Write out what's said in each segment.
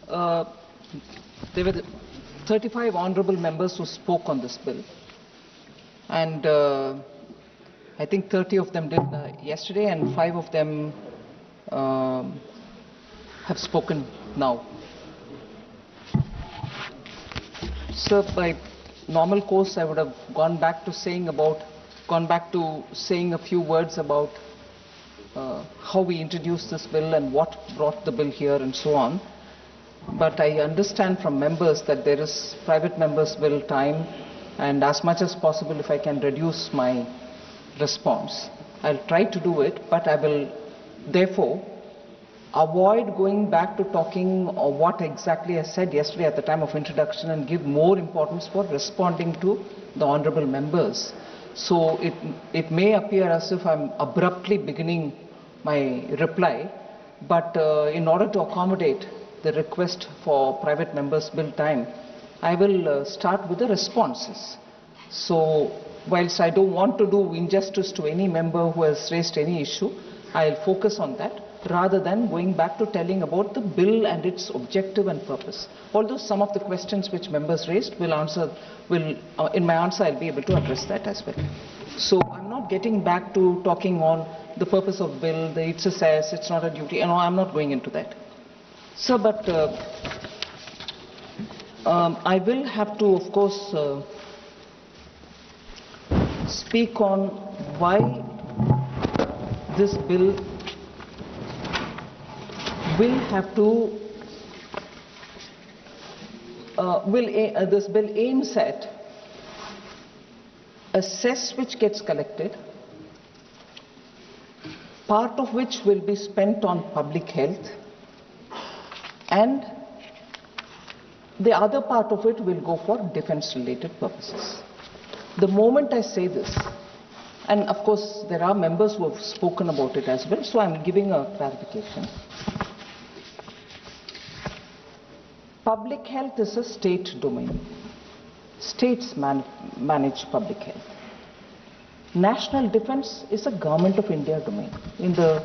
there were 35 honourable members who spoke on this bill, and I think 30 of them did yesterday, and 5 of them have spoken now. Sir, by normal course, I would have gone back to saying a few words about how we introduced this bill and what brought the bill here and so on. But I understand from members that there is private members' bill time, and as much as possible, if I can reduce my response, I'll try to do it, but I will therefore avoid going back to talking or what exactly I said yesterday at the time of introduction and give more importance for responding to the honourable members. So it may appear as if I'm abruptly beginning my reply, but in order to accommodate the request for private members' bill time, I will start with the responses. So whilst I don't want to do injustice to any member who has raised any issue, I'll focus on that rather than going back to telling about the bill and its objective and purpose. Although some of the questions which members raised in my answer I'll be able to address that as well. So I'm not getting back to talking on the purpose of bill, it's a cess, it's not a duty, I'm not going into that. So, but I will have to, of course, speak on why this bill will have to, this bill aims at a cess which gets collected, part of which will be spent on public health, and the other part of it will go for defense-related purposes. The moment I say this, and of course there are members who have spoken about it as well, so I'm giving a clarification. Public health is a state domain. States manage public health. National defense is a Government of India domain. In the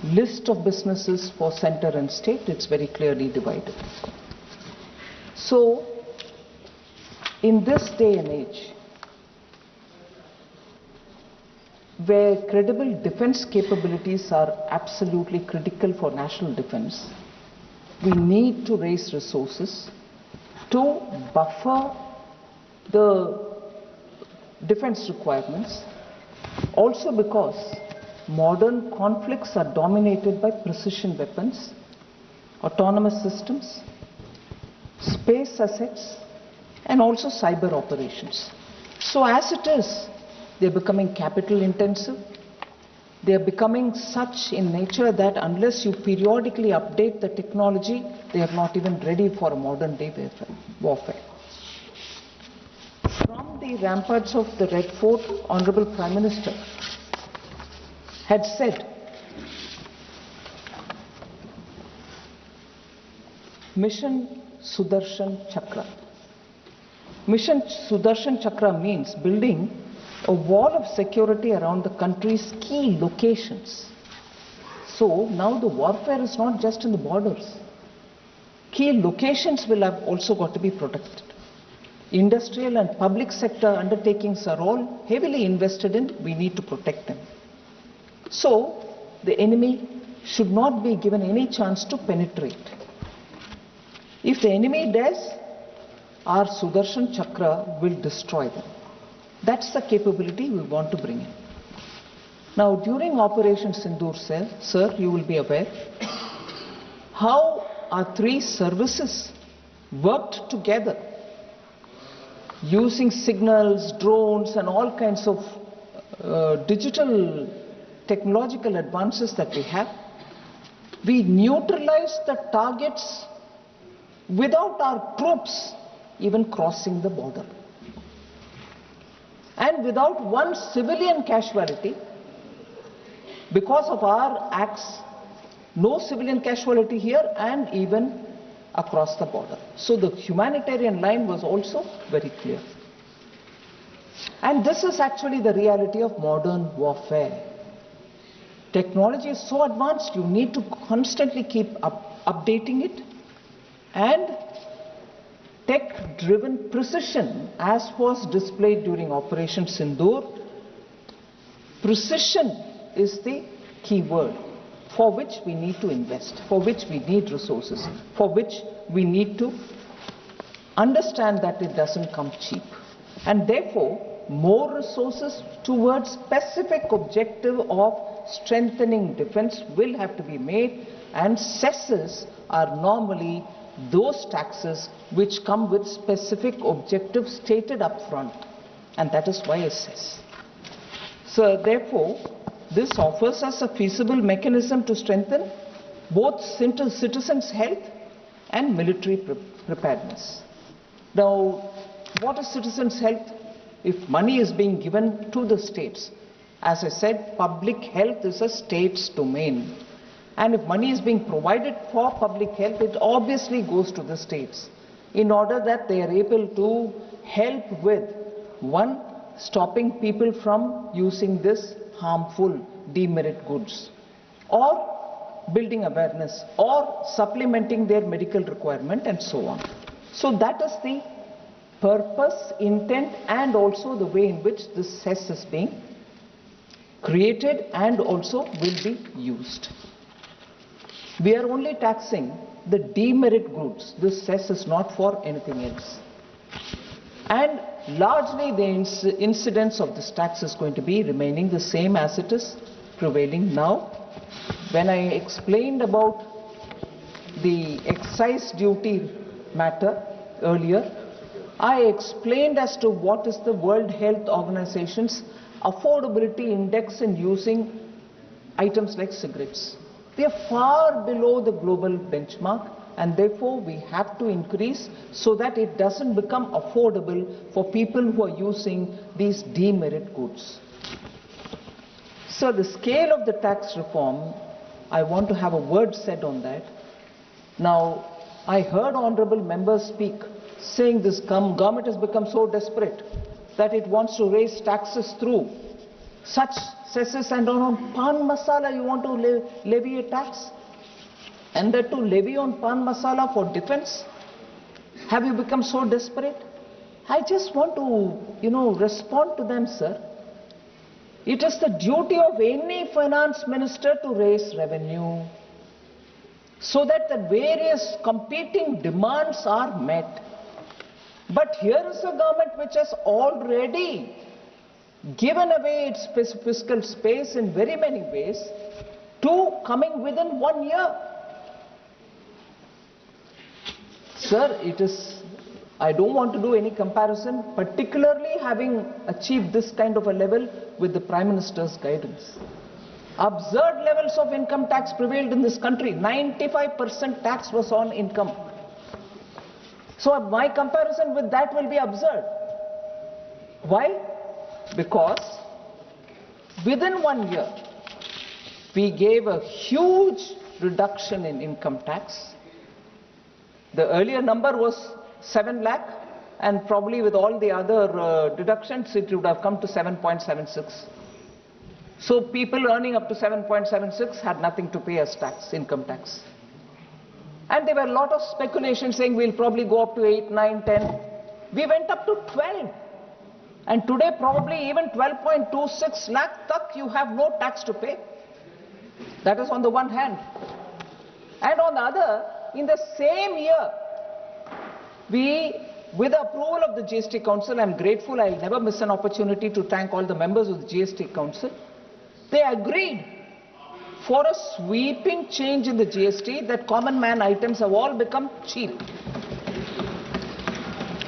list of businesses for centre and state, it's very clearly divided. So, in this day and age, where credible defense capabilities are absolutely critical for national defense, we need to raise resources to buffer the defense requirements, also because modern conflicts are dominated by precision weapons, autonomous systems, space assets, and also cyber operations. So as it is, they're becoming capital intensive. They're becoming such in nature that unless you periodically update the technology, they are not even ready for a modern day warfare. From the ramparts of the Red Fort, Honorable Prime Minister had said, Mission Sudarshan Chakra. Mission Sudarshan Chakra means building a wall of security around the country's key locations. So now the warfare is not just in the borders. Key locations will have also got to be protected. Industrial and public sector undertakings are all heavily invested in. We need to protect them. So the enemy should not be given any chance to penetrate. If the enemy does, our Sudarshan Chakra will destroy them. That's the capability we want to bring in. Now, during Operation Sindoor, sir, you will be aware how our three services worked together using signals, drones, and all kinds of digital technological advances that we have. We neutralized the targets without our troops even crossing the border. And without one civilian casualty, because of our acts, no civilian casualty here and even across the border. So the humanitarian line was also very clear. And this is actually the reality of modern warfare. Technology is so advanced, you need to constantly keep updating it. and tech-driven precision, as was displayed during Operation Sindoor. Precision is the key word for which we need to invest, for which we need resources, for which we need to understand that it doesn't come cheap. And therefore, more resources towards specific objective of strengthening defense will have to be made, and cesses are normally those taxes which come with specific objectives stated up front, and that is why a cess. So therefore, this offers us a feasible mechanism to strengthen both citizens' health and military preparedness. Now, what is citizens' health? If money is being given to the states, as I said, public health is a state's domain. And if money is being provided for public health, it obviously goes to the states in order that they are able to help with, one, stopping people from using this harmful demerit goods, or building awareness, or supplementing their medical requirement, and so on. So that is the purpose, intent, and also the way in which this cess is being created and also will be used. We are only taxing the demerit goods. This cess is not for anything else. And largely the incidence of this tax is going to be remaining the same as it is prevailing now. When I explained about the excise duty matter earlier, I explained as to what is the World Health Organization's affordability index in using items like cigarettes. They are far below the global benchmark, and therefore we have to increase so that it doesn't become affordable for people who are using these demerit goods. So the scale of the tax reform, I want to have a word said on that. Now, I heard honorable members speak saying this government has become so desperate that it wants to raise taxes through such cesses, and on pan masala you want to levy a tax, and that to levy on pan masala for defense. Have you become so desperate? I just want to, respond to them, sir. It is the duty of any finance minister to raise revenue so that the various competing demands are met. But here is a government which has already given away its fiscal space in very many ways to coming within 1 year. Sir, I don't want to do any comparison, particularly having achieved this kind of a level with the Prime Minister's guidance. Absurd levels of income tax prevailed in this country. 95% tax was on income. So my comparison with that will be absurd. Why? Because within 1 year, we gave a huge reduction in income tax. The earlier number was 7 lakh, and probably with all the other deductions, it would have come to 7.76. So people earning up to 7.76 had nothing to pay as tax, income tax. And there were a lot of speculation saying we'll probably go up to 8, 9, 10. We went up to 12. And today probably even 12.26 lakh tak you have no tax to pay. That is on the one hand. And on the other, in the same year, we, with the approval of the GST Council, I'm grateful, I'll never miss an opportunity to thank all the members of the GST Council. They agreed for a sweeping change in the GST that common man items have all become cheap.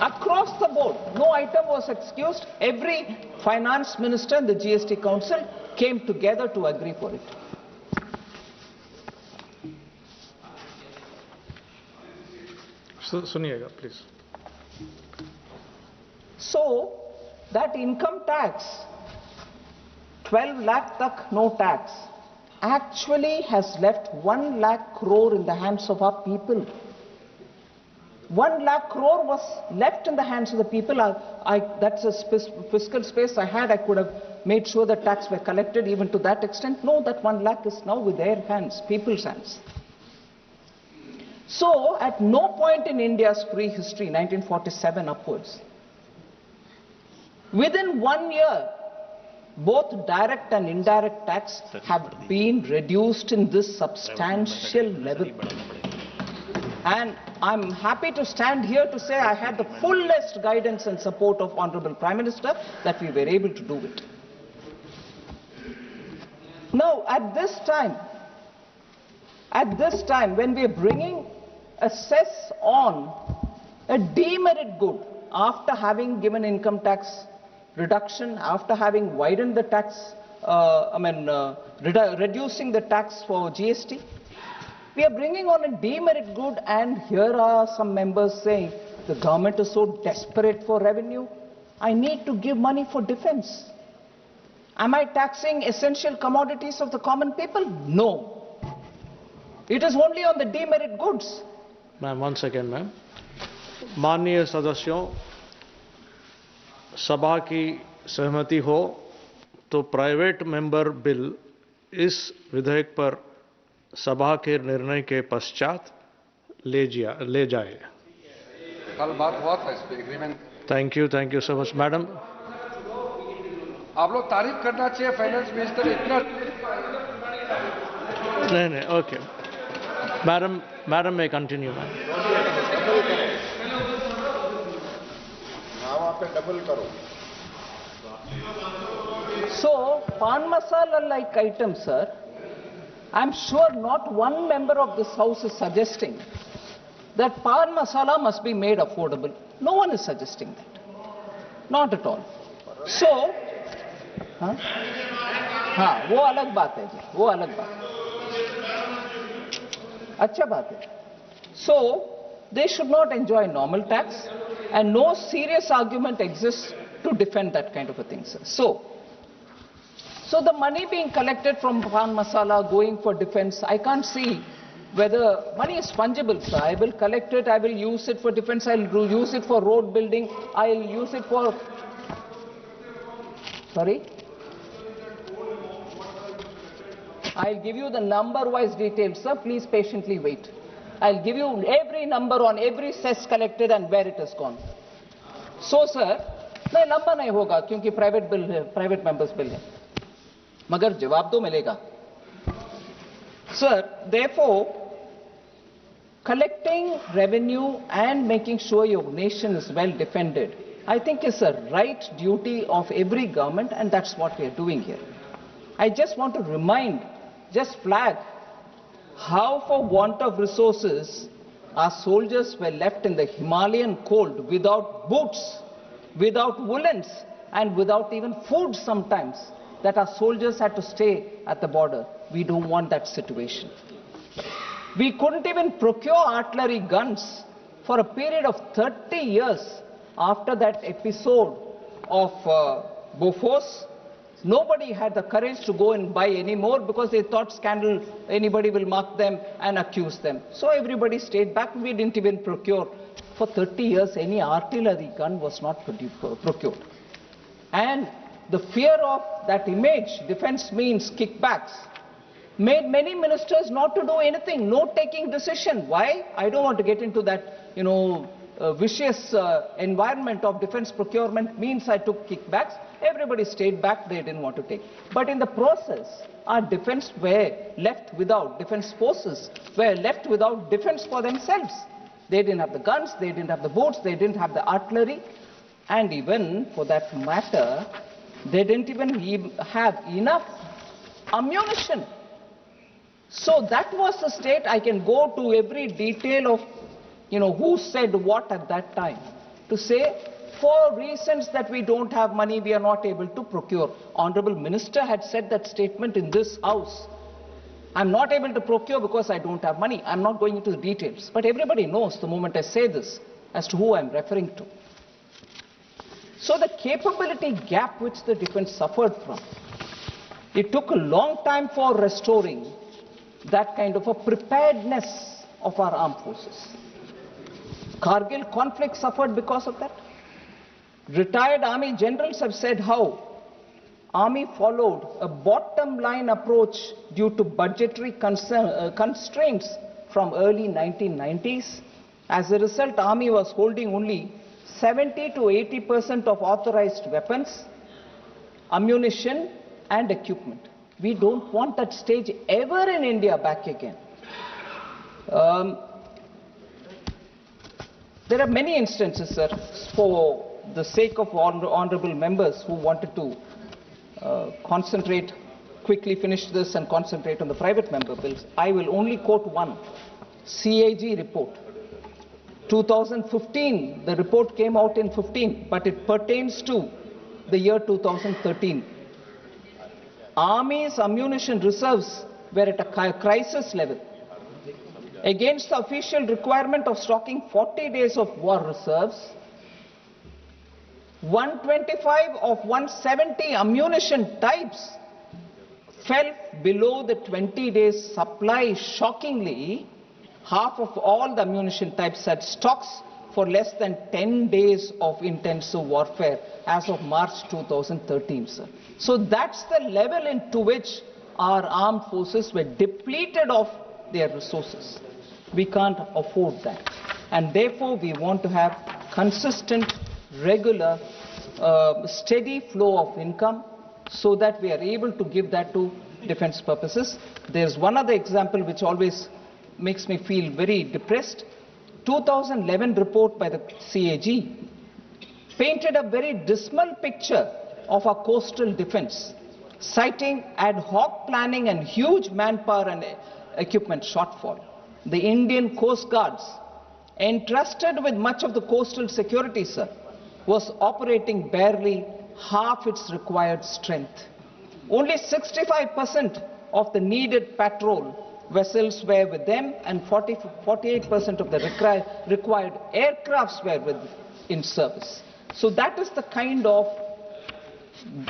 Across the board, no item was excused. Every finance minister and the GST Council came together to agree for it. Suniega, please. So, that income tax, 12 lakh tak no tax, actually has left 1 lakh crore in the hands of our people. 1 lakh crore was left in the hands of the people. That's a fiscal space I had. I could have made sure that tax were collected even to that extent. No, that 1 lakh is now with their hands, people's hands. So, at no point in India's prehistory, 1947 upwards, within 1 year, both direct and indirect tax have been reduced in this substantial level. And I'm happy to stand here to say I had the fullest guidance and support of Honorable Prime Minister that we were able to do it. Now, at this time, when we are bringing a cess on a demerit good after having given income tax reduction, after having widened the tax, reducing the tax for GST, we are bringing on a demerit good, and here are some members saying the government is so desperate for revenue, I need to give money for defense. Am I taxing essential commodities of the common people? No. It is only on the demerit goods. Ma'am, 1 second, ma'am. माननीय सदस्यों, सभा की सहमति हो तो private member bill इस विधेयक पर सभा के निर्णय के पश्चात ले जाए। कल बात हुआ था इस पे agreement. Thank you so much madam. आप लोग तारीफ करना चाहिए फाइनेंस मिनिस्टर इतना। नहीं, okay madam may continue ma'am. Double करो। So, pan masala like item, sir, I'm sure not one member of this house is suggesting that pan masala must be made affordable. No one is suggesting that. Not at all. So, हाँ, वो अलग बात है जी, वो अलग बात है। अच्छा बात है। So, they should not enjoy normal tax, and no serious argument exists to defend that kind of a thing, sir. So the money being collected from pan masala going for defense, I can't see whether money is fungible, sir. I will collect it, I will use it for defense, I will use it for road building, I will use it for... Sorry? I'll give you the number-wise details, sir. Please patiently wait. I'll give you every number on every cess collected and where it has gone. So, sir, नहीं लंबा नहीं होगा क्योंकि private bill है, private members bill है, मगर जवाब तो मिलेगा. Sir, therefore, collecting revenue and making sure your nation is well defended, I think is a right duty of every government, and that's what we are doing here. I just want to remind, just flag, how for want of resources our soldiers were left in the Himalayan cold without boots, without woolens, and without even food sometimes, that our soldiers had to stay at the border. We don't want that situation. We couldn't even procure artillery guns for a period of 30 years after that episode of Bofors. Nobody had the courage to go and buy any more because they thought scandal, anybody will mark them and accuse them. So everybody stayed back. We didn't even procure. For 30 years, any artillery gun was not procured. And the fear of that image, defense means kickbacks, made many ministers not to do anything, no taking decision. Why? I don't want to get into that, vicious environment of defense procurement means I took kickbacks. Everybody stayed back, they didn't want to take. But in the process, our defense were left without, defense forces were left without defense for themselves. They didn't have the guns, they didn't have the boats, they didn't have the artillery, and even, for that matter, they didn't even have enough ammunition. So that was the state. I can go to every detail of, who said what at that time, to say, for reasons that we don't have money, we are not able to procure. Honorable Minister had said that statement in this house. I'm not able to procure because I don't have money. I'm not going into the details. But everybody knows the moment I say this as to who I'm referring to. So the capability gap which the defense suffered from, it took a long time for restoring that kind of a preparedness of our armed forces. Kargil conflict suffered because of that. Retired army generals have said how army followed a bottom line approach due to budgetary constraints from early 1990s. As a result, Army was holding only 70 to 80% of authorized weapons, ammunition and equipment. We don't want that stage ever in India back again. There are many instances, sir, for the sake of honorable members who wanted to quickly finish this and concentrate on the private member bills. I will only quote one, CAG report. 2015, the report came out in 15, but it pertains to the year 2013. Army's ammunition reserves were at a crisis level. Against the official requirement of stocking 40 days of war reserves, 125 of 170 ammunition types fell below the 20 days supply. Shockingly, half of all the ammunition types had stocks for less than 10 days of intensive warfare as of March 2013, sir. So that's the level into which our armed forces were depleted of their resources. We can't afford that. And therefore, we want to have consistent, regular, steady flow of income so that we are able to give that to defense purposes. There's one other example which always makes me feel very depressed. 2011 report by the CAG painted a very dismal picture of our coastal defense, citing ad hoc planning and huge manpower and equipment shortfall. The Indian Coast Guards, entrusted with much of the coastal security, sir, was operating barely half its required strength. Only 65% of the needed patrol vessels were with them, and 48% of the required aircrafts were in service. So that is the kind of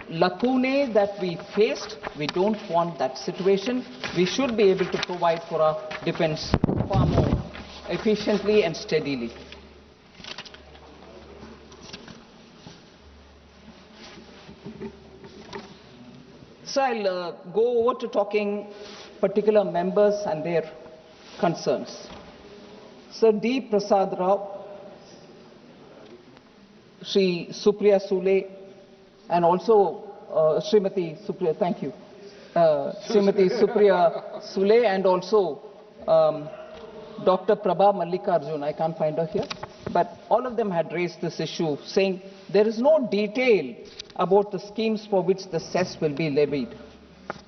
lacunae that we faced. We don't want that situation. We should be able to provide for our defense far more efficiently and steadily. So I'll go over to talking particular members and their concerns. Sir D. Prasad Rao, Sri Supriya Sule, and also Srimati Supriya, thank you, Srimati Supriya Sule, and also Dr. Prabha Mallikarjun, I can't find her here, but all of them had raised this issue, saying there is no detail about the schemes for which the cess will be levied.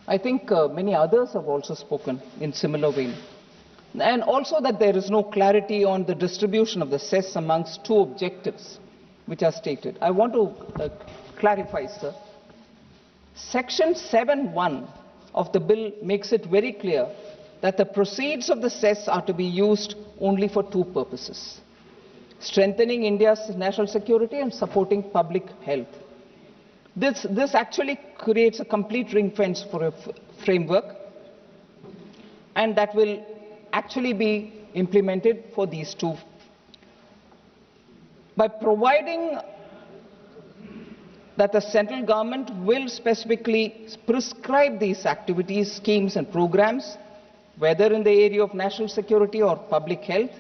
I think many others have also spoken in similar vein. And also that there is no clarity on the distribution of the cess amongst two objectives which are stated. I want to clarify, sir. Section 7(1) of the bill makes it very clear that the proceeds of the cess are to be used only for two purposes: strengthening India's national security and supporting public health. This actually creates a complete ring fence for a framework, and that will actually be implemented for these two. By providing that the central government will specifically prescribe these activities, schemes and programs, whether in the area of national security or public health,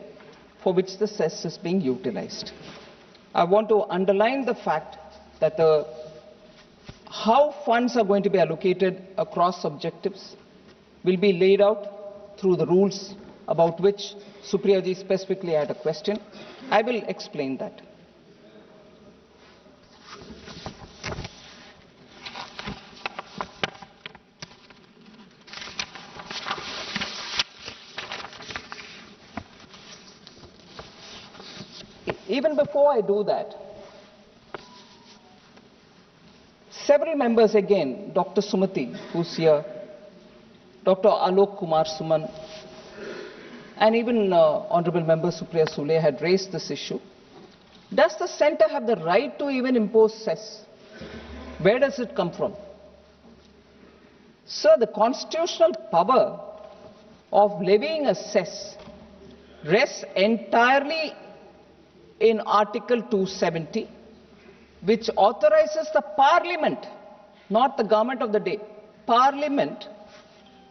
for which the cess is being utilized. I want to underline the fact that how funds are going to be allocated across objectives will be laid out through the rules about which Supriya ji specifically had a question. I will explain that. Even before I do that, several members again, Dr. Sumati, who's here, Dr. Alok Kumar Suman, and even Honorable Member Supriya Sule had raised this issue. Does the centre have the right to even impose cess? Where does it come from? Sir, the constitutional power of levying a cess rests entirely in Article 270, which authorizes the Parliament, not the government of the day, Parliament,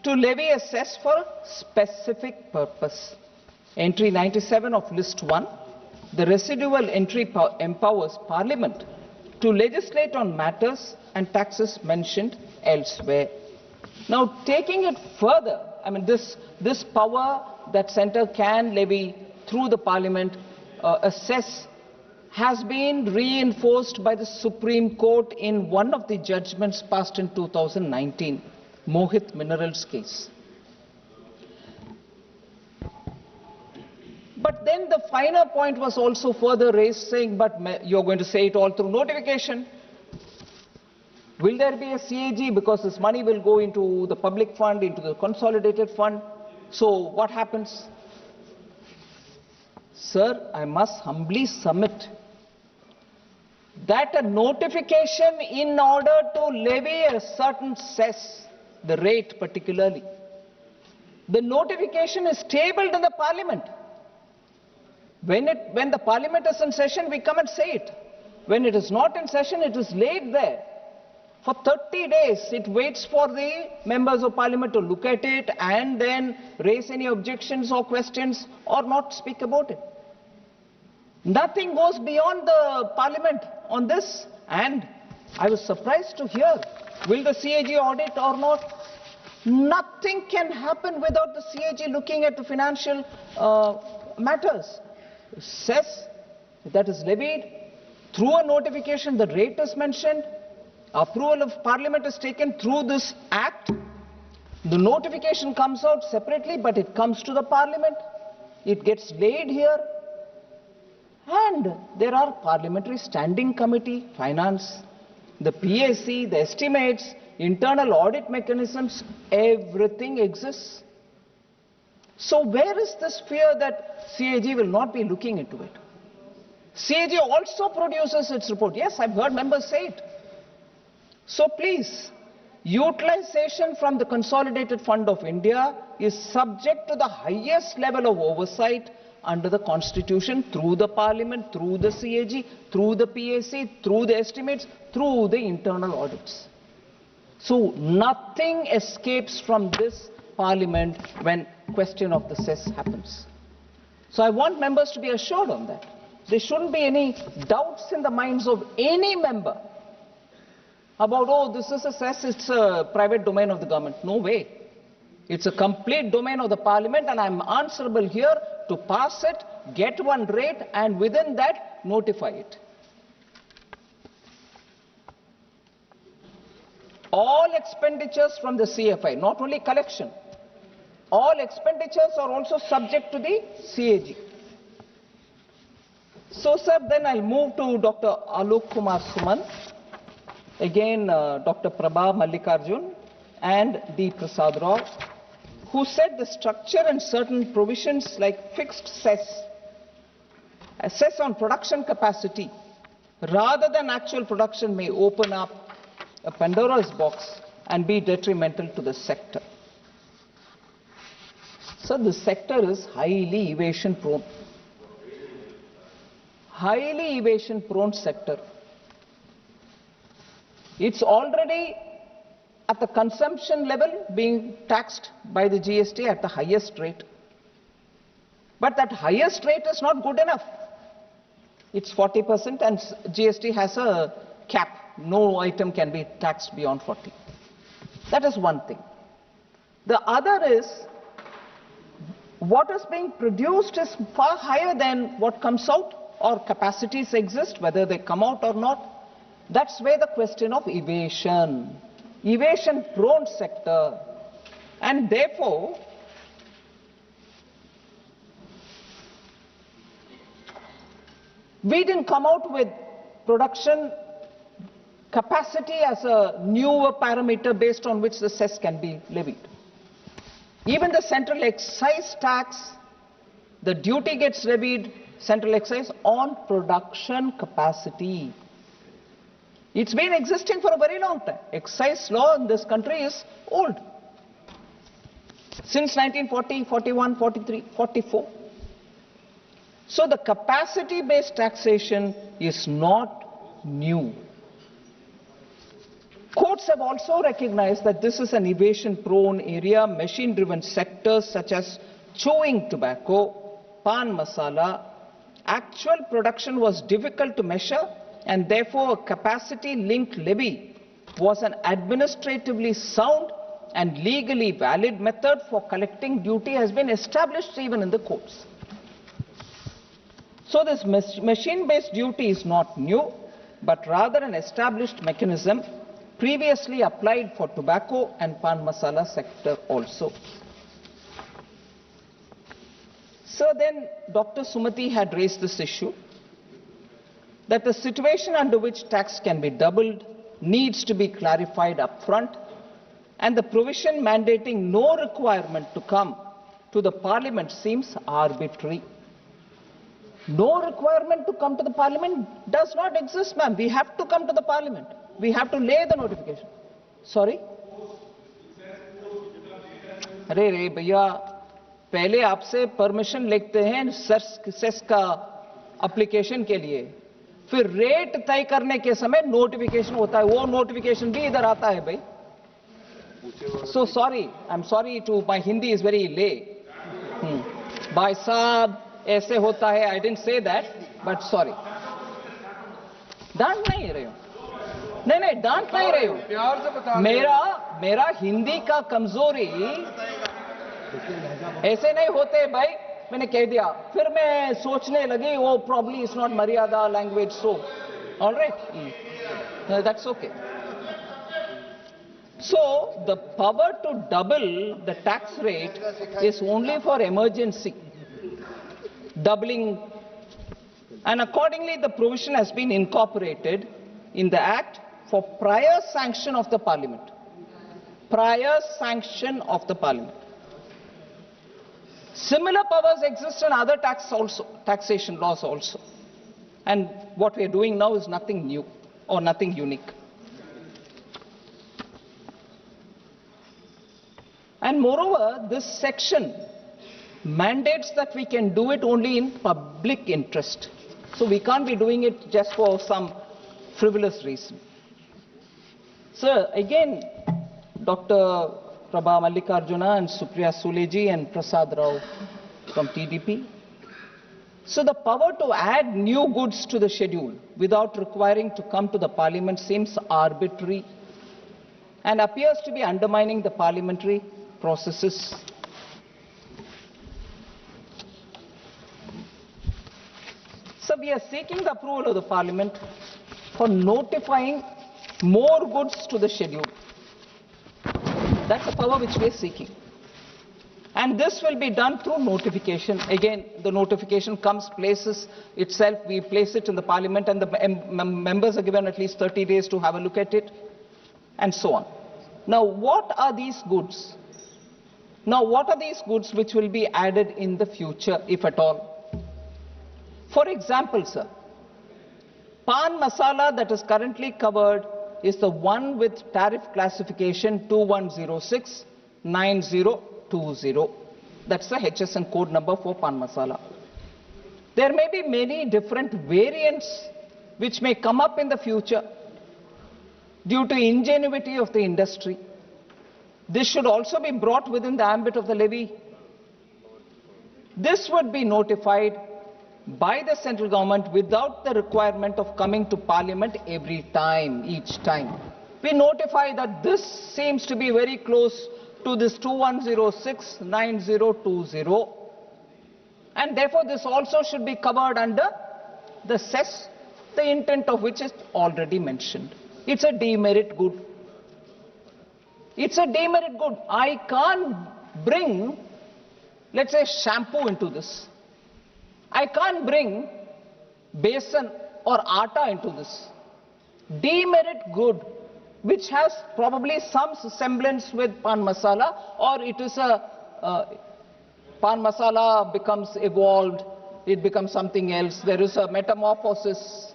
to levy a cess for a specific purpose. Entry 97 of List 1, the residual entry empowers Parliament to legislate on matters and taxes mentioned elsewhere. Now, taking it further, I mean, this power that centre can levy through the Parliament a cess has been reinforced by the Supreme Court in one of the judgments passed in 2019, Mohit Minerals case. But then the finer point was also further raised, saying, but you're going to say it all through notification. Will there be a CAG, because this money will go into the public fund, into the consolidated fund? So what happens? Sir, I must humbly submit that a notification in order to levy a certain cess, the rate particularly, the notification is tabled in the Parliament. When the Parliament is in session, we come and say it. When it is not in session, it is laid there. For 30 days, it waits for the members of Parliament to look at it and then raise any objections or questions or not speak about it. Nothing goes beyond the Parliament on this, and I was surprised to hear, will the CAG audit or not? Nothing can happen without the CAG looking at the financial matters. Cess that is levied through a notification, the rate is mentioned, approval of Parliament is taken through this Act, the notification comes out separately, but it comes to the Parliament, it gets laid here, and there are Parliamentary Standing Committee, Finance, the PAC, the estimates, internal audit mechanisms, everything exists. So where is this fear that CAG will not be looking into it? CAG also produces its report. Yes, I've heard members say it. So please, utilization from the Consolidated Fund of India is subject to the highest level of oversight under the Constitution, through the Parliament, through the CAG, through the PAC, through the estimates, through the internal audits. So nothing escapes from this Parliament when question of the cess happens. So I want members to be assured on that. There shouldn't be any doubts in the minds of any member about, oh, this is a cess, it's a private domain of the government. No way. It's a complete domain of the Parliament, and I'm answerable here to pass it, get one rate, and within that, notify it. All expenditures from the CFI, not only collection, all expenditures are also subject to the CAG. So, sir, then I'll move to Dr. Alok Kumar Suman, again Dr. Prabha Mallikarjun and D. Prasad Rao, who said the structure and certain provisions like fixed cess, a cess on production capacity, rather than actual production, may open up a Pandora's box and be detrimental to the sector. So the sector is highly evasion prone. Highly evasion prone sector. It's already at the consumption level being taxed by the GST at the highest rate. But that highest rate is not good enough. It's 40% and GST has a cap. No item can be taxed beyond 40. That is one thing. The other is, what is being produced is far higher than what comes out, or capacities exist, whether they come out or not. That's where the question of evasion prone sector, and therefore we didn't come out with production capacity as a newer parameter based on which the cess can be levied. Even the central excise tax, the duty gets levied, central excise, on production capacity. It's been existing for a very long time. Excise law in this country is old. Since 1940, 41, 43, 44. So the capacity-based taxation is not new. Courts have also recognized that this is an evasion-prone area. Machine-driven sectors such as chewing tobacco, pan masala, actual production was difficult to measure, and therefore a capacity-linked levy was an administratively sound and legally valid method for collecting duty has been established even in the courts. So this machine-based duty is not new, but rather an established mechanism previously applied for tobacco and pan masala sector also. So then Dr. Sumati had raised this issue that the situation under which tax can be doubled needs to be clarified up front, and the provision mandating no requirement to come to the Parliament seems arbitrary. No requirement to come to the Parliament does not exist, ma'am. We have to come to the Parliament. We have to lay the notification. Sorry? अरे रे भैया, पहले आपसे permission लेते हैं cess का application के लिए, फिर रेट तय करने के समय नोटिफिकेशन होता है, वो नोटिफिकेशन भी इधर आता है भाई. So sorry, I'm sorry to, my Hindi is very lay. भाई साहब ऐसे होता है, I didn't say that, but sorry. डांट नहीं रहे हो, नहीं डांट नहीं रहे हो, प्यार से बता. मेरा हिंदी का कमजोरी ऐसे नहीं होते भाई, मैंने कह दिया, फिर मैं सोचने लगी वो probably is not मर्यादा language, so all right, that's okay. So the power to double the tax rate is only for emergency, doubling, and accordingly the provision has been incorporated in the Act for prior sanction of the Parliament. Prior sanction of the Parliament. Similar powers exist in other taxation laws also. And what we are doing now is nothing new or nothing unique. And moreover, this section mandates that we can do it only in public interest. So we can't be doing it just for some frivolous reason. So again, Dr. Prabha Mallikarjuna and Supriya Suleji and Prasad Rao from TDP. So the power to add new goods to the schedule without requiring to come to the Parliament seems arbitrary and appears to be undermining the parliamentary processes. So we are seeking the approval of the Parliament for notifying more goods to the schedule. That's the power which we are seeking. And this will be done through notification. Again, the notification comes, places itself, we place it in the Parliament, and the members are given at least 30 days to have a look at it, and so on. Now, what are these goods? Now, what are these goods which will be added in the future, if at all? For example, sir, pan masala that is currently covered is the one with tariff classification 2106-9020. That's the HSN code number for pan masala. There may be many different variants which may come up in the future due to ingenuity of the industry. This should also be brought within the ambit of the levy. This would be notified by the central government without the requirement of coming to Parliament every time, each time. We notify that this seems to be very close to this 2106-9020, and therefore this also should be covered under the cess, the intent of which is already mentioned. It's a demerit good. It's a demerit good. I can't bring, let's say, shampoo into this. I can't bring besan or atta into this. Demerit good, which has probably some semblance with pan masala, or it is a pan masala becomes evolved, it becomes something else. There is a metamorphosis.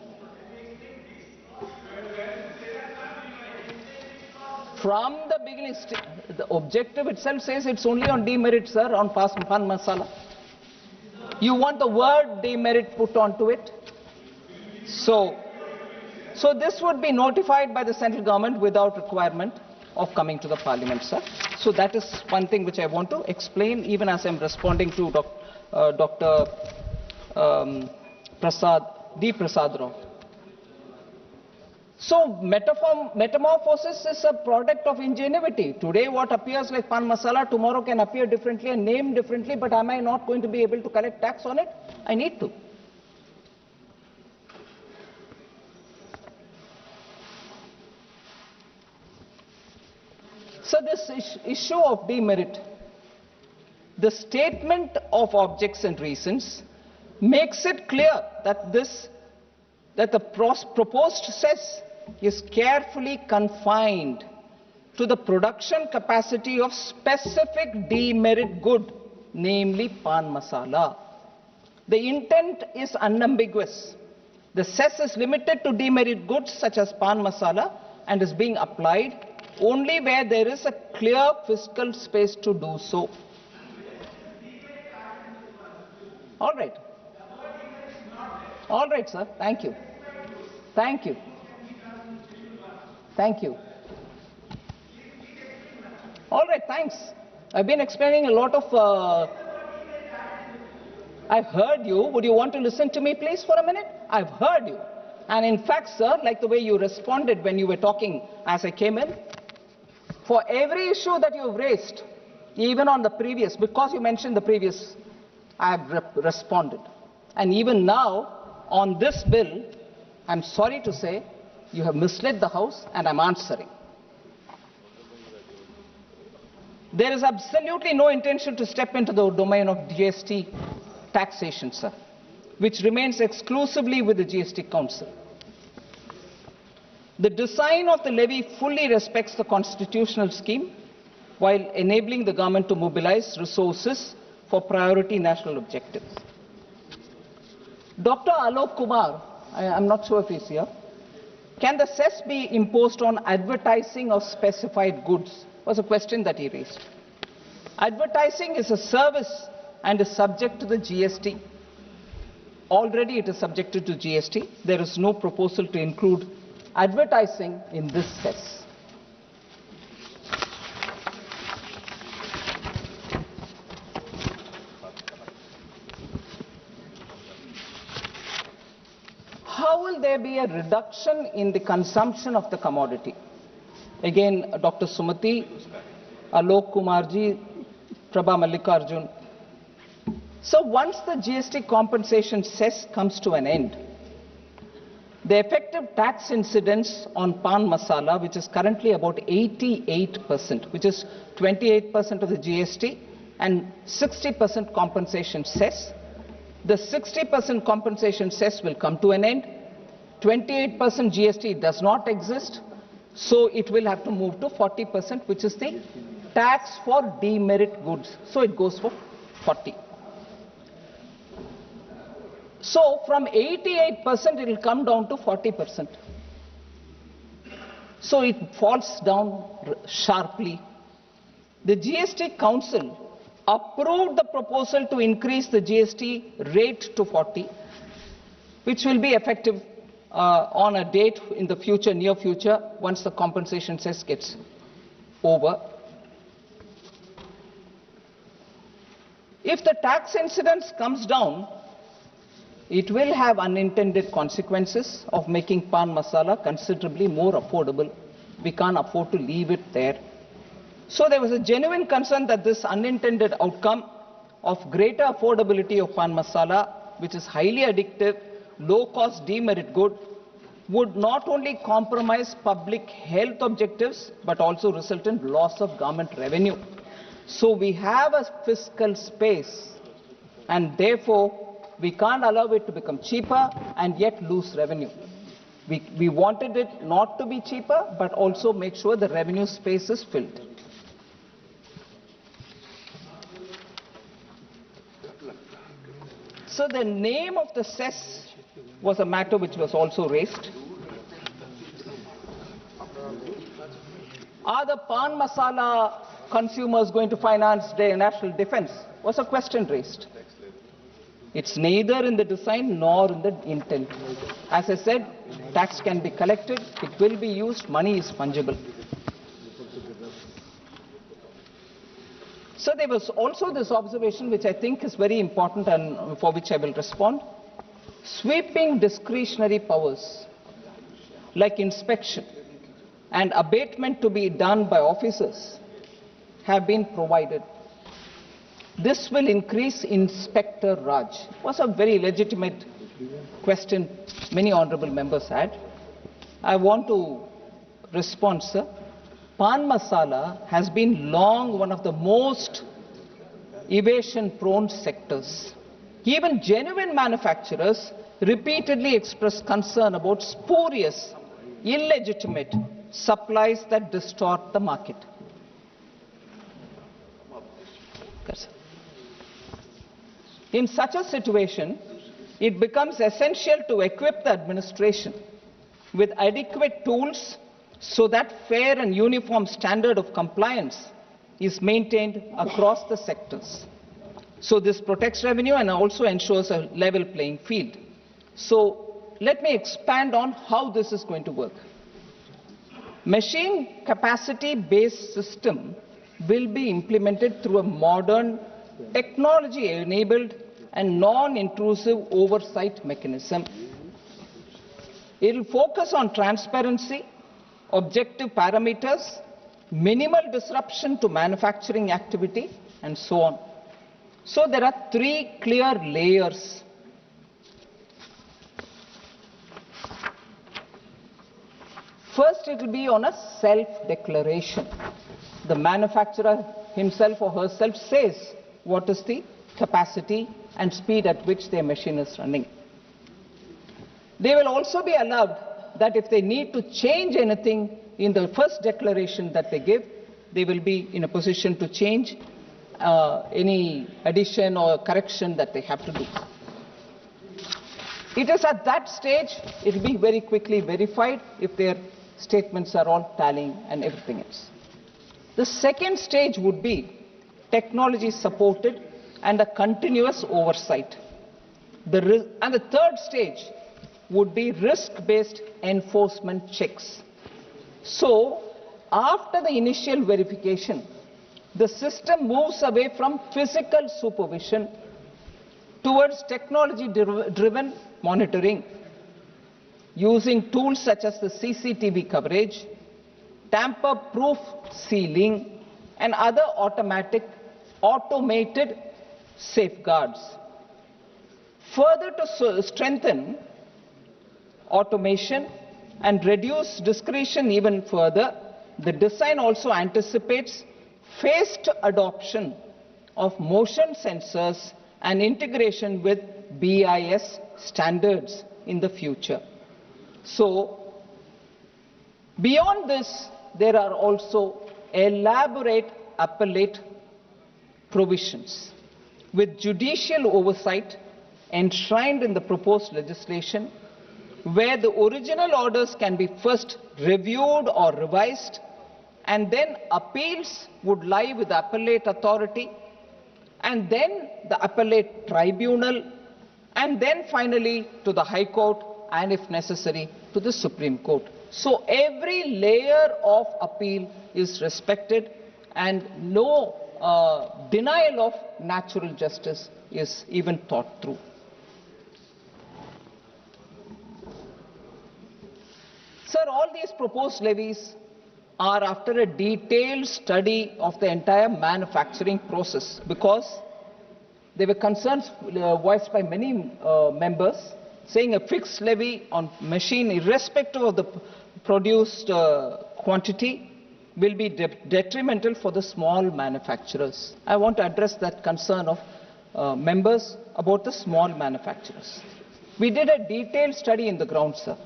From the beginning, the objective itself says it's only on demerit, sir, on pan masala. You want the word demerit put onto it? So, So this would be notified by the central government without requirement of coming to the Parliament, sir. So that is one thing which I want to explain, even as I'm responding to Dr. Prasad Rao. So metamorphosis is a product of ingenuity. Today what appears like pan masala, tomorrow can appear differently and named differently, but am I not going to be able to collect tax on it? I need to. So this issue of demerit, the statement of objects and reasons makes it clear that the proposed cess is carefully confined to the production capacity of specific demerit good, namely pan masala. The intent is unambiguous. The cess is limited to demerit goods such as pan masala and is being applied only where there is a clear fiscal space to do so. All right. All right, sir. Thank you. Thank you. Thank you. All right, thanks. I've been explaining a lot of... I've heard you. Would you want to listen to me, please, for a minute? I've heard you. And in fact, sir, like the way you responded when you were talking as I came in, for every issue that you've raised, even on the previous, because you mentioned the previous, I have responded. And even now, on this bill, I'm sorry to say, you have misled the House and I'm answering. There is absolutely no intention to step into the domain of GST taxation, sir, which remains exclusively with the GST Council. The design of the levy fully respects the constitutional scheme while enabling the government to mobilize resources for priority national objectives. Dr. Alok Kumar, I'm not sure if he's here, can the cess be imposed on advertising of specified goods? Was a question that he raised. Advertising is a service and is subject to the GST. Already it is subjected to GST. There is no proposal to include advertising in this cess. How will there be a reduction in the consumption of the commodity? Again, Dr. Sumati, Alok Kumarji, Prabha Mallikarjun. So once the GST compensation cess comes to an end, the effective tax incidence on pan masala, which is currently about 88%, which is 28% of the GST and 60% compensation cess, the 60% compensation cess will come to an end. 28% GST does not exist, so it will have to move to 40%, which is the tax for demerit goods. So it goes for 40. So from 88% it will come down to 40%. So it falls down sharply. The GST Council approved the proposal to increase the GST rate to 40, which will be effective on a date in the future, near future, once the compensation cess gets over. If the tax incidence comes down, it will have unintended consequences of making pan masala considerably more affordable. We can't afford to leave it there. So there was a genuine concern that this unintended outcome of greater affordability of pan masala, which is highly addictive, low-cost demerit good, would not only compromise public health objectives, but also result in loss of government revenue. So we have a fiscal space, and therefore we can't allow it to become cheaper and yet lose revenue. We wanted it not to be cheaper, but also make sure the revenue space is filled. So the name of the cess was a matter which was also raised. Are the pan masala consumers going to finance their national defense? Was a question raised. It's neither in the design nor in the intent. As I said, tax can be collected, it will be used, money is fungible. So there was also this observation which I think is very important and for which I will respond. Sweeping discretionary powers like inspection and abatement to be done by officers have been provided. This will increase Inspector Raj. It was a very legitimate question many honourable members had. I want to respond, sir. Pan Masala has been long one of the most evasion-prone sectors. Even genuine manufacturers repeatedly express concern about spurious, illegitimate supplies that distort the market. In such a situation, it becomes essential to equip the administration with adequate tools so that fair and uniform standard of compliance is maintained across the sectors. So this protects revenue and also ensures a level playing field. So let me expand on how this is going to work. Machine capacity-based system will be implemented through a modern, technology-enabled and non-intrusive oversight mechanism. It will focus on transparency, objective parameters, minimal disruption to manufacturing activity, and so on. So there are three clear layers. First, it will be on a self-declaration. The manufacturer himself or herself says what is the capacity and speed at which their machine is running. They will also be allowed that if they need to change anything in the first declaration that they give, they will be in a position to change any addition or correction that they have to do. It is at that stage, it will be very quickly verified if their statements are all tallying and everything else. The second stage would be technology supported and a continuous oversight. And the third stage would be risk-based enforcement checks. So, after the initial verification, the system moves away from physical supervision towards technology-driven monitoring, using tools such as the CCTV coverage, tamper-proof sealing, and other automated safeguards. Further, to strengthen automation and reduce discretion even further, the design also anticipates phased adoption of motion sensors and integration with BIS standards in the future. So, beyond this, there are also elaborate appellate provisions with judicial oversight enshrined in the proposed legislation, where the original orders can be first reviewed or revised, and then appeals would lie with the appellate authority, and then the appellate tribunal, and then finally to the High Court, and if necessary, to the Supreme Court. So every layer of appeal is respected, and no denial of natural justice is even thought through. Sir, all these proposed levies are after a detailed study of the entire manufacturing process, because there were concerns voiced by many members saying a fixed levy on machine, irrespective of the produced quantity, will be detrimental for the small manufacturers. I want to address that concern of members about the small manufacturers. We did a detailed study in the ground, sir.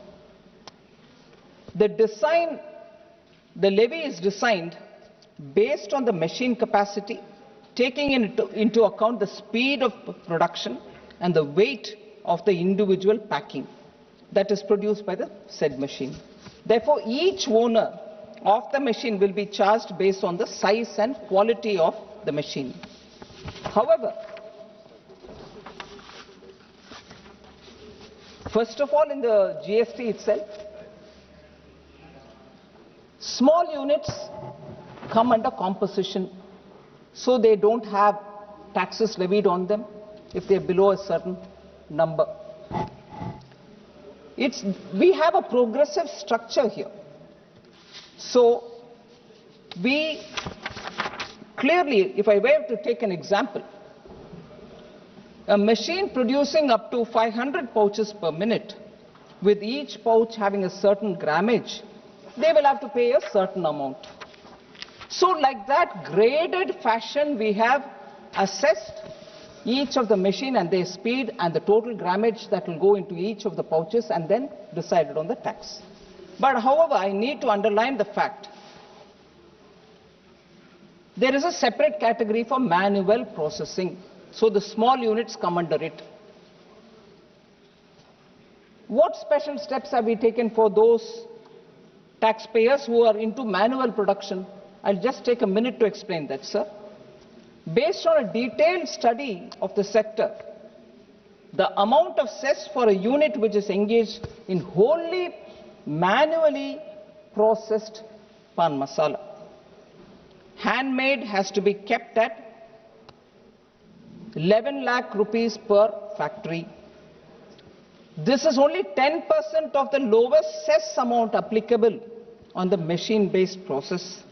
The levy is designed based on the machine capacity, taking into account the speed of production and the weight of the individual packing that is produced by the said machine. Therefore, each owner of the machine will be charged based on the size and quality of the machine. However, First of all, in the GST itself, small units come under composition, so they don't have taxes levied on them if they're below a certain number. We have a progressive structure here. So we clearly, if I were to take an example, a machine producing up to 500 pouches per minute, with each pouch having a certain grammage, they will have to pay a certain amount. So like that graded fashion, we have assessed each of the machine and their speed and the total grammage that will go into each of the pouches and then decided on the tax. But however, I need to underline the fact there is a separate category for manual processing. So the small units come under it. What special steps have we taken for those taxpayers who are into manual production? I'll just take a minute to explain that, sir. Based on a detailed study of the sector, the amount of cess for a unit which is engaged in wholly manually processed pan masala, handmade, has to be kept at 11 lakh rupees per factory. This is only 10% of the lowest cess amount applicable on the machine-based process.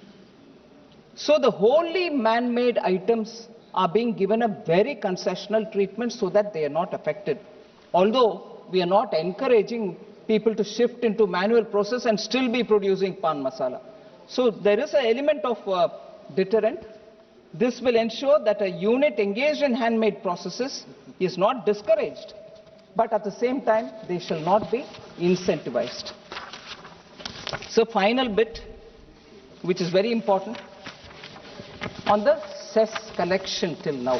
So the wholly man-made items are being given a very concessional treatment so that they are not affected. Although we are not encouraging people to shift into manual process and still be producing pan masala. So there is an element of deterrent. This will ensure that a unit engaged in handmade processes is not discouraged, but at the same time they shall not be incentivized. So final bit, which is very important, on the cess collection till now.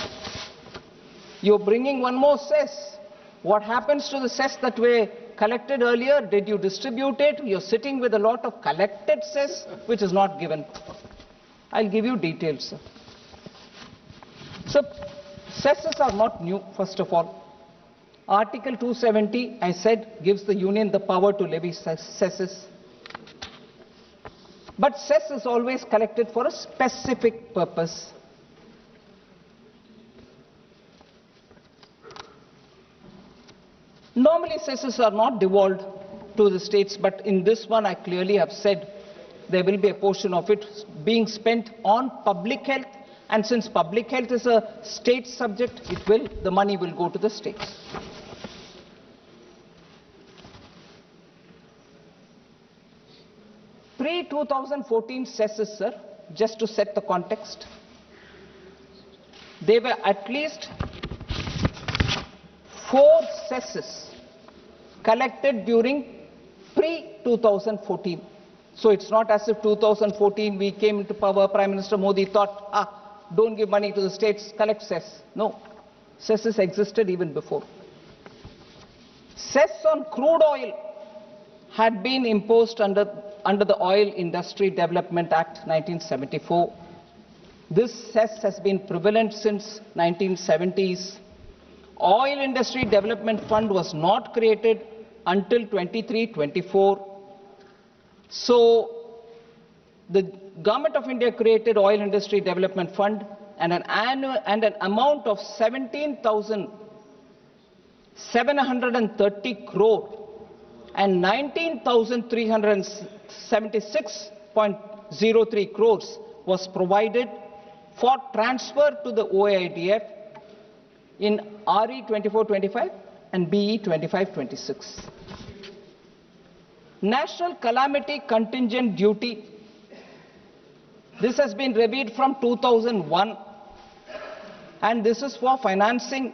You're bringing one more cess. What happens to the cess that were collected earlier? Did you distribute it? You're sitting with a lot of collected cess which is not given. I'll give you details, sir. So, cesses are not new, first of all. Article 270, I said, gives the union the power to levy cesses. But cess is always collected for a specific purpose. Normally, cesses are not devolved to the states, but in this one, I clearly have said there will be a portion of it being spent on public health, and since public health is a state subject, the money will go to the states. Pre-2014 cesses, sir, just to set the context, there were at least 4 cesses collected during pre-2014. So it's not as if 2014 we came into power, Prime Minister Modi thought, don't give money to the states, collect cess. No, cesses existed even before. Cess on crude oil had been imposed under the Oil Industry Development Act 1974. This cess has been prevalent since 1970s. Oil Industry Development Fund was not created until 23-24. So the Government of India created Oil Industry Development Fund and an amount of 17,730 crore and 19,376.03 crores was provided for transfer to the OIDF in RE 24-25 and BE 25-26. National Calamity Contingent Duty. This has been levied from 2001, and this is for financing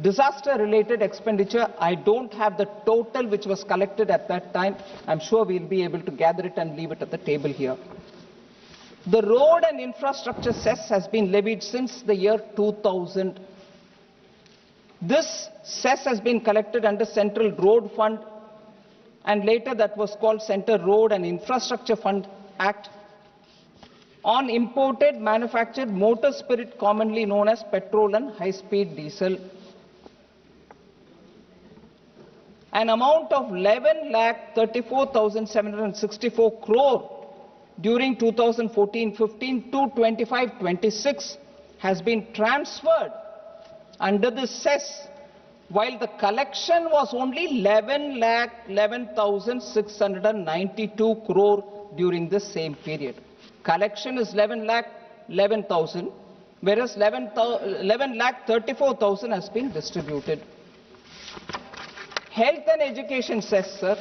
disaster-related expenditure. I don't have the total which was collected at that time. I'm sure we'll be able to gather it and leave it at the table here. The road and infrastructure cess has been levied since the year 2000. This cess has been collected under Central Road Fund, and later that was called Central Road and Infrastructure Fund Act, on imported manufactured motor spirit commonly known as petrol and high-speed diesel. an amount of 11,34,764 crore during 2014-15 to 25-26 has been transferred under the cess, while the collection was only 11,11,692 crore during the same period. Collection is 11,11,000, whereas 11,34,000 has been distributed. Health and education cess, sir,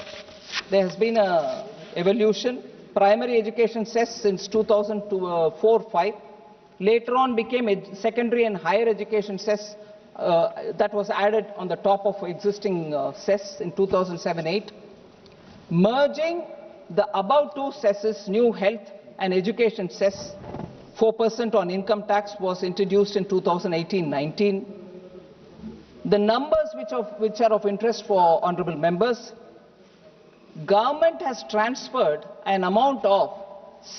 there has been a evolution. Primary education cess since 2004-5. Later on became secondary and higher education cess that was added on the top of existing cess in 2007-8. Merging the above two cesses, new health and education cess, 4% on income tax was introduced in 2018-19. The numbers which are of interest for honorable members: government has transferred an amount of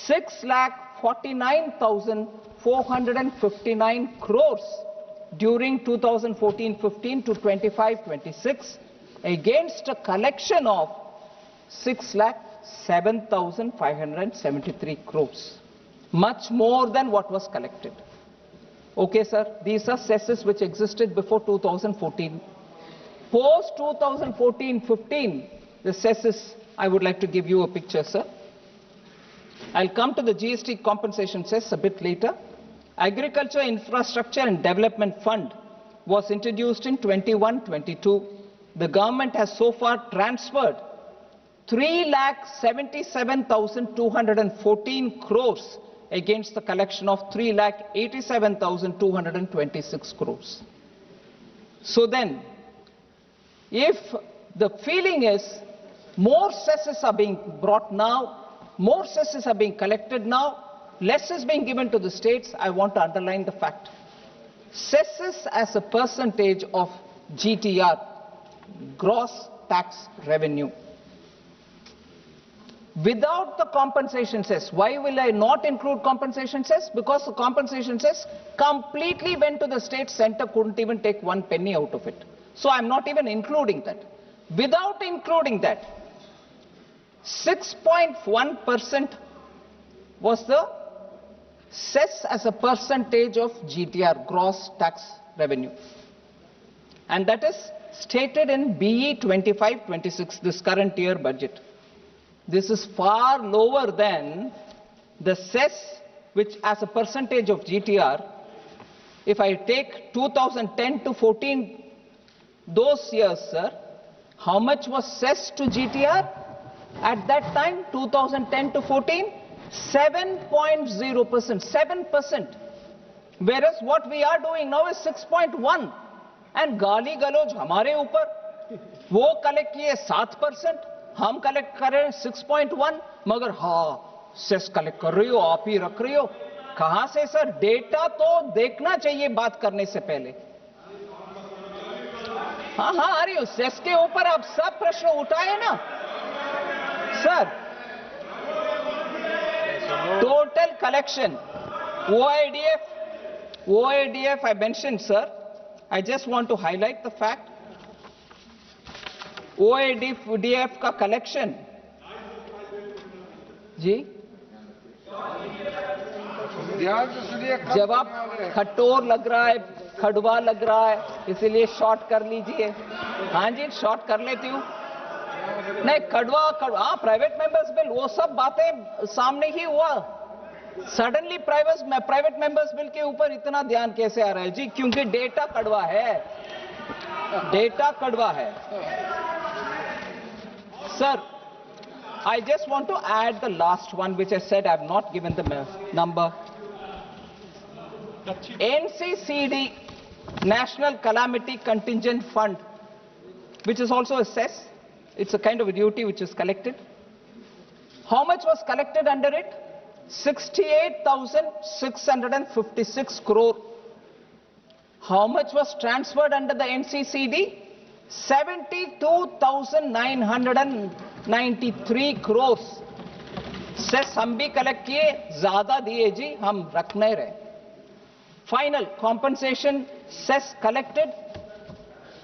6,49,459 crores during 2014-15 to 25-26 against a collection of 6,07,573 crores, much more than what was collected. Okay, sir, these are cesses which existed before 2014. Post 2014-15, the cesses, I would like to give you a picture, sir. I'll come to the GST compensation cess a bit later. Agriculture Infrastructure and Development Fund was introduced in 21-22. The government has so far transferred 3,77,214 crores against the collection of 3,87,226 crores. So then, if the feeling is more cesses are being brought now, more cesses are being collected now, less is being given to the states, I want to underline the fact. Cesses as a percentage of GTR, gross tax revenue. Without the compensation cess, why will I not include compensation cess? Because the compensation cess completely went to the state, center couldn't even take 1 penny out of it. So I'm not even including that. Without including that, 6.1% was the cess as a percentage of GTR, gross tax revenue. And that is stated in BE 25-26, this current year budget. This is far lower than the cess, which as a percentage of GTR, if I take 2010 to 14, those years, sir, how much was cess to GTR? At that time, 2010 to 14, 7.0%, 7%. Whereas what we are doing now is 6.1. And गाली गलौज हमारे ऊपर, वो collect किए 7%, हम collect कर रहे हैं 6.1, मगर हाँ सेस कलेक्ट कर रही हो, आप ही रख रही हो. कहां से सर? डेटा तो देखना चाहिए बात करने से पहले. हाँ हाँ आ रही हो, सेस के ऊपर आप सब प्रश्न उठाए ना sir. Total collection, OIDF I mentioned, sir. I just want to highlight the fact, OIDF का collection, जी, जवाब खटोर लग रहा है, खड़वा लग रहा है, इसीलिए शॉर्ट कर लीजिए. हाँ जी, शॉर्ट कर लेती हूँ. नहीं, खड़वा प्राइवेट मेंबर्स बिल, वो सब बातें सामने ही हुआ. सडनली प्राइवेट मेंबर्स बिल के ऊपर इतना ध्यान कैसे आ रहा है जी? क्योंकि डेटा कड़वा है, डेटा कड़वा है. Sir, I just want to add the last one, which I said I have not given the number. NCCD, National Calamity Contingent Fund, which is also a cess. It's a kind of a duty which is collected. How much was collected under it? 68,656 crore. How much was transferred under the NCCD? 72,993 crores. Cess हम भी collect किए, ज़्यादा दिए जी, हम रख नहीं रहे. Final compensation cess collected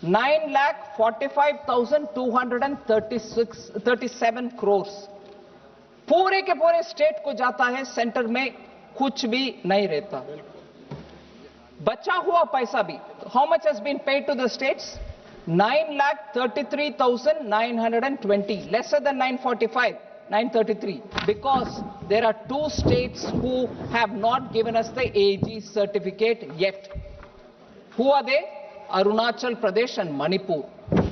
9,45,237 crores पूरे के पूरे स्टेट को जाता है, सेंटर में कुछ भी नहीं रहता। बचा हुआ पैसा भी, how much has been paid to the states? 9,33,920, lesser than 945, 933, because there are two states who have not given us the AG certificate yet. Who are they? Arunachal Pradesh and Manipur.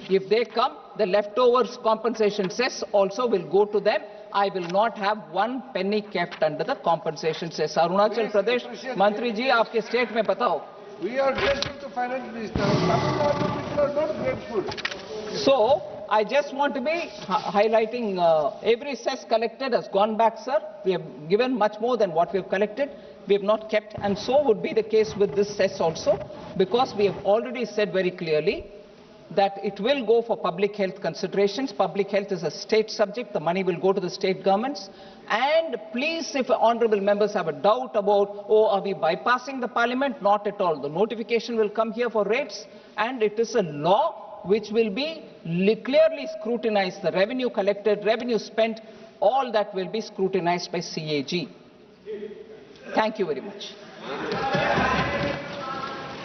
If they come, the leftovers compensation cess also will go to them. I will not have one penny kept under the compensation cess. Arunachal Pradesh, Mantri ji, आपके state में बताओ. We are grateful to finance minister. Tamil Nadu people are not grateful. So, I just want to be highlighting every cess collected has gone back, sir. We have given much more than what we have collected. We have not kept, and so would be the case with this cess also, because we have already said very clearly that it will go for public health considerations. Public health is a state subject. The money will go to the state governments. And please, if honorable members have a doubt about, oh, are we bypassing the parliament? Not at all. The notification will come here for rates, and it is a law which will be clearly scrutinized. The revenue collected, revenue spent, all that will be scrutinized by CAG. Thank you very much.